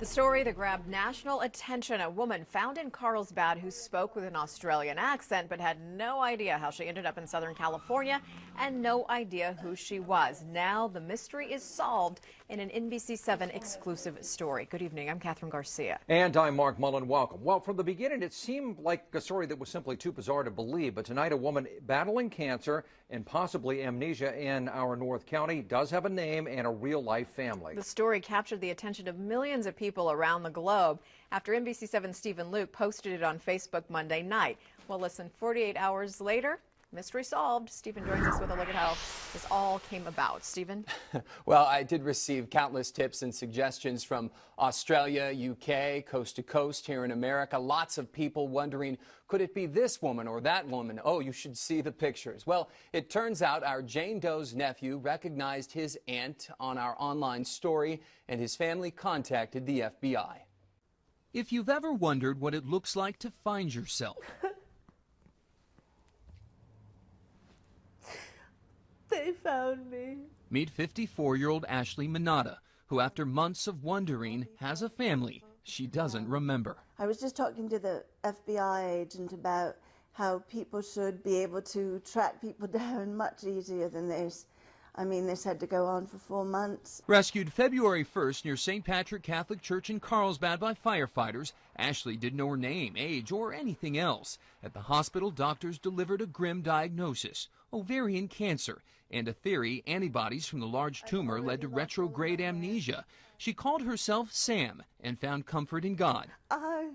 The story that grabbed national attention, a woman found in Carlsbad who spoke with an Australian accent but had no idea how she ended up in Southern California and no idea who she was. Now the mystery is solved in an NBC7 exclusive story. Good evening, I'm Catherine Garcia. And I'm Mark Mullen. Welcome. Well, from the beginning, it seemed like a story that was simply too bizarre to believe. But tonight, a woman battling cancer and possibly amnesia in our North County does have a name and a real-life family. The story captured the attention of millions of people around the globe after NBC7's Stephen Luke posted it on Facebook Monday night. Well, less than 48 hours later, mystery solved. Stephen joins us with a look at how this all came about. Stephen? Well, I did receive countless tips and suggestions from Australia, UK, coast to coast here in America. Lots of people wondering, could it be this woman or that woman? Oh, you should see the pictures. Well, it turns out our Jane Doe's nephew recognized his aunt on our online story, and his family contacted the FBI. If you've ever wondered what it looks like to find yourself, they found me. Meet 54-year-old Ashley Manata, who after months of wondering has a family she doesn't remember. I was just talking to the FBI agent about how people should be able to track people down much easier than this. I mean, this had to go on for 4 months. Rescued February 1st near St. Patrick Catholic Church in Carlsbad by firefighters, Ashley didn't know her name, age, or anything else. At the hospital, doctors delivered a grim diagnosis, ovarian cancer, and a theory antibodies from the large tumor led to retrograde amnesia. She called herself Sam and found comfort in God. I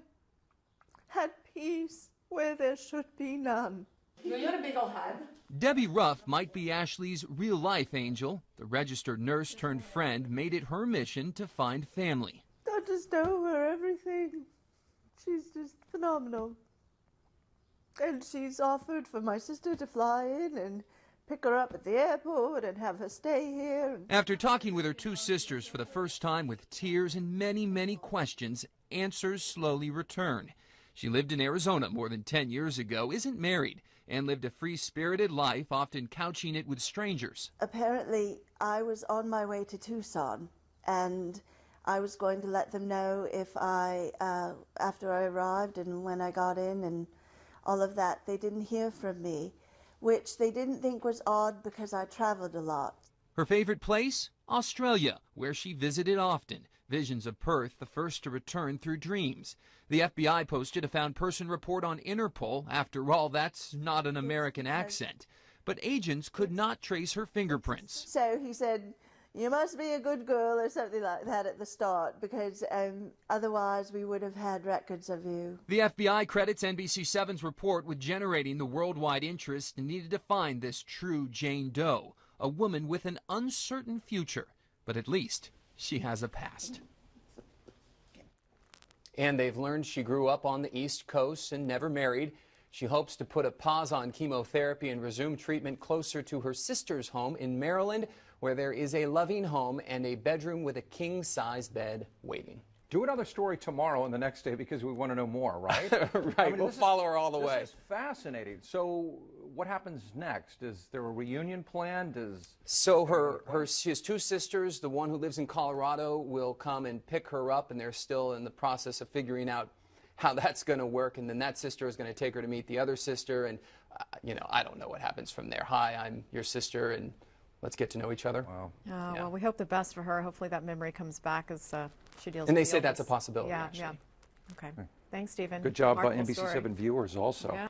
had peace where there should be none. You want a big old hug? Debbie Ruff might be Ashley's real-life angel. The registered nurse turned friend made it her mission to find family. I just owe her everything. She's just phenomenal. And she's offered for my sister to fly in and pick her up at the airport and have her stay here. After talking with her two sisters for the first time with tears and many, many questions, answers slowly return. She lived in Arizona more than 10 years ago, isn't married, and lived a free-spirited life, often couching it with strangers. Apparently, I was on my way to Tucson, and I was going to let them know if after I arrived and when I got in and all of that, they didn't hear from me, which they didn't think was odd because I traveled a lot. Her favorite place? Australia, where she visited often. Visions of Perth, the first to return through dreams. The FBI posted a found person report on Interpol. After all, that's not an American accent. But agents could not trace her fingerprints. So he said, "You must be a good girl," or something like that at the start, because otherwise we would have had records of you. The FBI credits NBC7's report with generating the worldwide interest needed to find this true Jane Doe, a woman with an uncertain future. But at least she has a past. And they've learned she grew up on the East Coast and never married. She hopes to put a pause on chemotherapy and resume treatment closer to her sister's home in Maryland, where there is a loving home and a bedroom with a king-size bed waiting. Do another story tomorrow and the next day because we want to know more, right? Right, I mean, we'll follow her all the way. This is fascinating. So what happens next? Is there a reunion planned? So she has two sisters. The one who lives in Colorado will come and pick her up, and they're still in the process of figuring out how that's going to work. And then that sister is going to take her to meet the other sister. And, I don't know what happens from there. Hi, I'm your sister, and let's get to know each other. Wow. Oh, well, we hope the best for her. Hopefully that memory comes back as she deals with And they the say that's a illness. possibility, Yeah, actually. yeah. Okay. Thanks, Stephen. Good job by Remarkable NBC7 story. viewers also. Yeah.